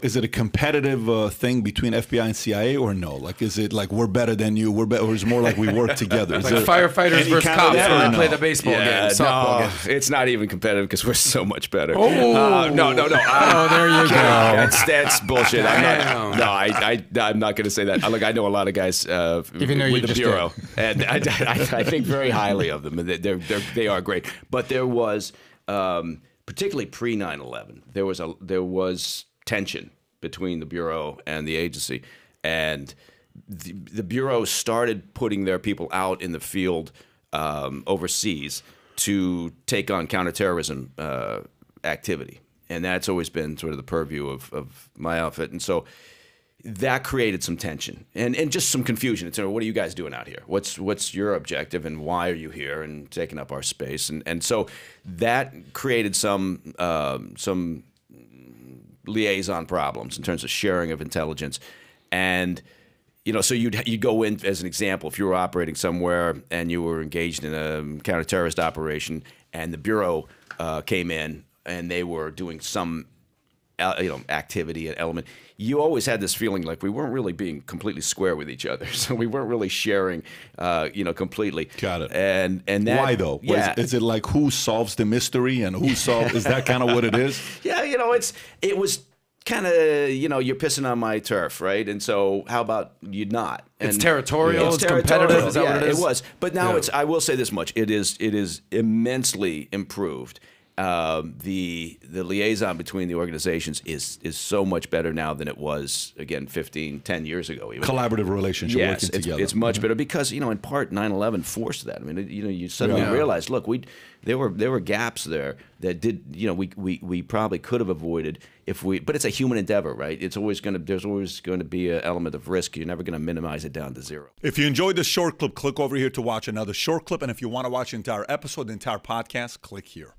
Is it a competitive thing between FBI and CIA or no? Like, is it like we're better than you, we're better, or is it more like we work together? Is like firefighters versus cops when they play the baseball game, softball game? It's not even competitive because we're so much better. Oh, no. Oh, there you go. That's bullshit. I'm not going to say that. Look, I know a lot of guys Even though with the Bureau, and I think very highly of them. They are great. But there was, particularly pre 9/11, there was tension between the Bureau and the agency, and the Bureau started putting their people out in the field overseas to take on counterterrorism activity, and that's always been sort of the purview of my outfit, and so that created some tension and just some confusion. It's what are you guys doing out here? What's your objective and why are you here and taking up our space? And so that created some liaison problems in terms of sharing of intelligence. And so you'd go in, as an example, if you were operating somewhere and you were engaged in a counterterrorist operation and the Bureau came in and they were doing some activity and element, you always had this feeling like we weren't really being completely square with each other, so we weren't really sharing, completely. Got it. And that, why though? Yeah. Is it like who solves the mystery and who solves? Is that kind of what it is? Yeah, it was kind of you're pissing on my turf, right? And so how about you not? And it's territorial. It's competitive. Is that what it is? It was, but now it's. I will say this much: it is immensely improved. The liaison between the organizations is so much better now than it was, again, 10 years ago. Even. Collaborative relationship, yes, working together. It's much better because, in part 9/11 forced that. I mean, you suddenly realize, look, there were gaps there that we probably could have avoided but it's a human endeavor, right? There's always going to be an element of risk. You're never going to minimize it down to zero. If you enjoyed this short clip, click over here to watch another short clip, and if you want to watch the entire episode, the entire podcast, click here.